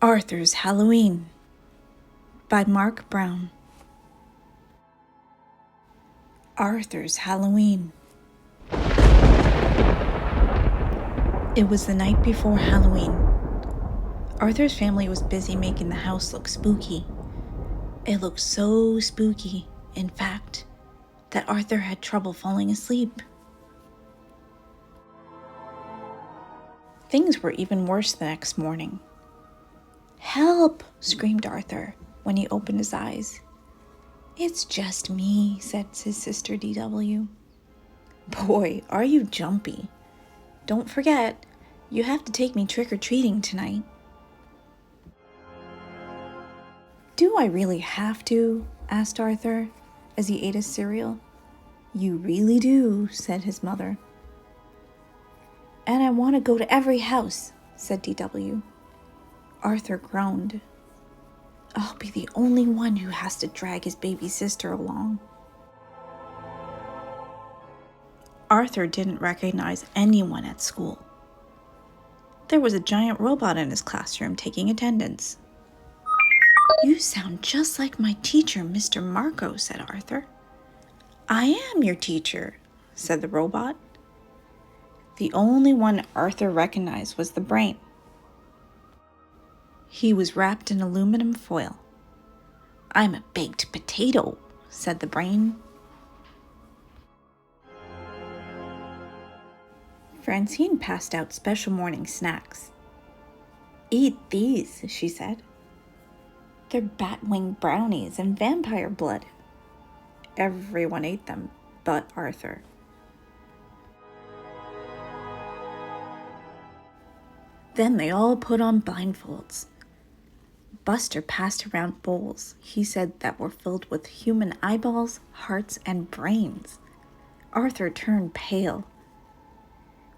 Arthur's Halloween by Marc Brown. Arthur's Halloween. It was the night before Halloween. Arthur's family was busy making the house look spooky. It looked so spooky, in fact, that Arthur had trouble falling asleep. Things were even worse the next morning. "Help!" screamed Arthur when he opened his eyes. "It's just me," said his sister DW. "Boy, are you jumpy. Don't forget, you have to take me trick-or-treating tonight." "Do I really have to?" asked Arthur as he ate his cereal. "You really do," said his mother. "And I want to go to every house," said DW. Arthur groaned. "I'll be the only one who has to drag his baby sister along." Arthur didn't recognize anyone at school. There was a giant robot in his classroom taking attendance. "You sound just like my teacher, Mr. Marco," said Arthur. "I am your teacher," said the robot. The only one Arthur recognized was the brain. He was wrapped in aluminum foil. "I'm a baked potato," said the brain. Francine passed out special morning snacks. "Eat these," she said. "They're bat-wing brownies and vampire blood." Everyone ate them but Arthur. Then they all put on blindfolds. Buster passed around bowls, he said, that were filled with human eyeballs, hearts, and brains. Arthur turned pale.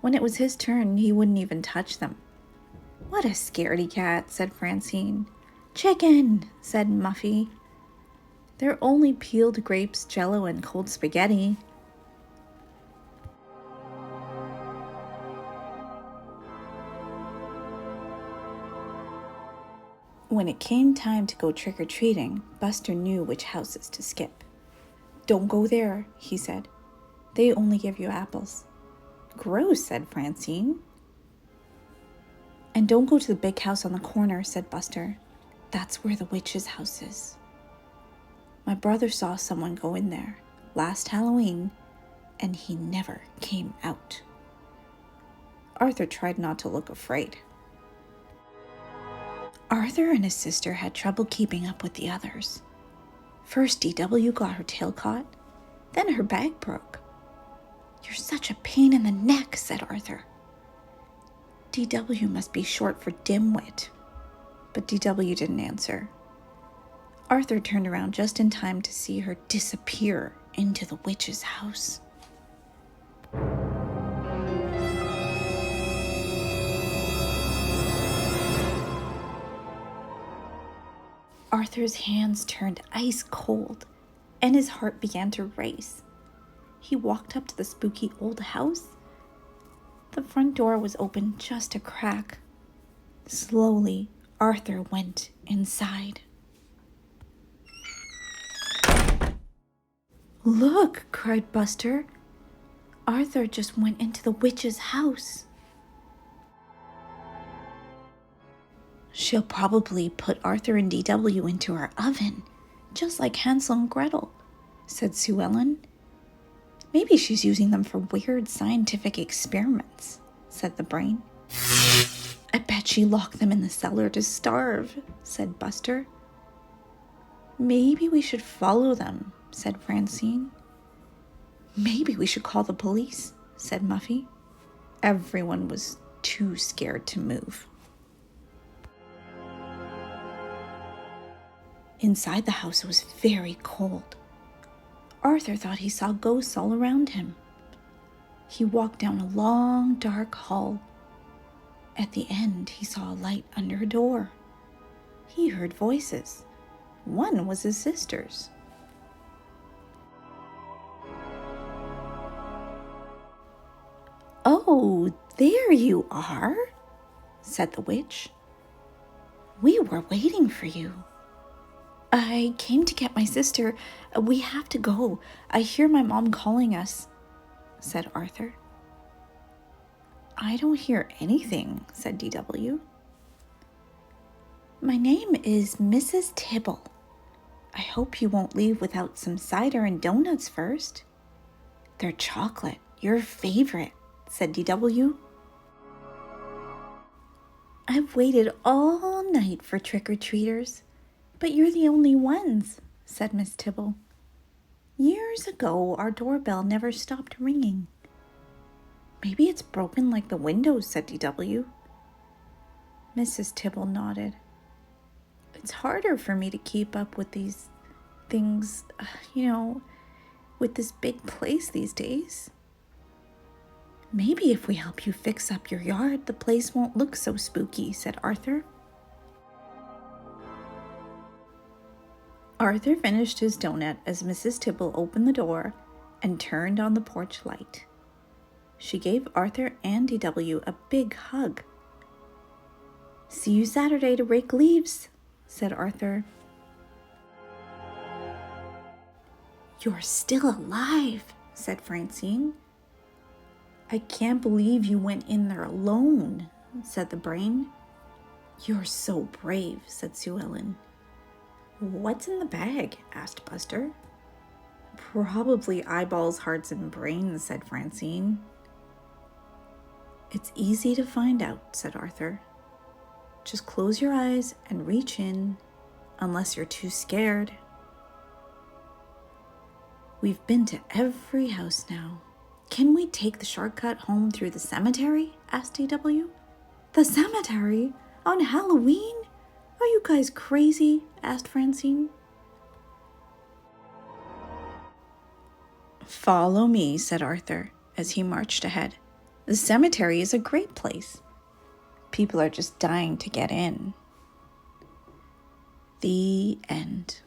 When it was his turn, he wouldn't even touch them. "What a scaredy cat," said Francine. "Chicken," said Muffy. "They're only peeled grapes, jello, and cold spaghetti." When it came time to go trick-or-treating, Buster knew which houses to skip. "Don't go there," he said. "They only give you apples." "Gross," said Francine. "And don't go to the big house on the corner," said Buster. "That's where the witch's house is. My brother saw someone go in there last Halloween, and he never came out." Arthur tried not to look afraid. Arthur and his sister had trouble keeping up with the others. First, DW got her tail caught, then her bag broke. "You're such a pain in the neck," said Arthur. DW must be short for dimwit, but DW didn't answer. Arthur turned around just in time to see her disappear into the witch's house. Arthur's hands turned ice cold, and his heart began to race. He walked up to the spooky old house. The front door was open just a crack. Slowly, Arthur went inside. "Look!" cried Buster. "Arthur just went into the witch's house." "She'll probably put Arthur and DW into her oven, just like Hansel and Gretel," said Sue Ellen. "Maybe she's using them for weird scientific experiments," said the brain. "I bet she locked them in the cellar to starve," said Buster. "Maybe we should follow them," said Francine. "Maybe we should call the police," said Muffy. Everyone was too scared to move. Inside the house, it was very cold. Arthur thought he saw ghosts all around him. He walked down a long, dark hall. At the end, he saw a light under a door. He heard voices. One was his sister's. "Oh, there you are," said the witch. We were waiting for you. I came to get my sister. We have to go. I hear my mom calling us, said Arthur. I don't hear anything, said DW. My name is Mrs. Tibble. I hope you won't leave without some cider and donuts first. They're chocolate, your favorite, said DW. I've waited all night for trick-or-treaters, but you're the only ones, said Miss Tibble. Years ago, our doorbell never stopped ringing. Maybe it's broken like the windows, said DW. Mrs. Tibble nodded. It's harder for me to keep up with these things, with this big place these days. Maybe if we help you fix up your yard, the place won't look so spooky, said Arthur. Arthur finished his donut as Mrs. Tibble opened the door and turned on the porch light. She gave Arthur and DW a big hug. See you Saturday to rake leaves, said Arthur. You're still alive, said Francine. I can't believe you went in there alone, said the brain. You're so brave, said Sue Ellen. What's in the bag? Asked Buster. Probably eyeballs, hearts, and brains, said Francine. It's easy to find out, said Arthur. Just close your eyes and reach in, unless you're too scared. We've been to every house now. Can we take the shortcut home through the cemetery? Asked DW. The cemetery? On Halloween? Are you guys crazy? Asked Francine. Follow me, said Arthur, as he marched ahead. The cemetery is a great place. People are just dying to get in. The end.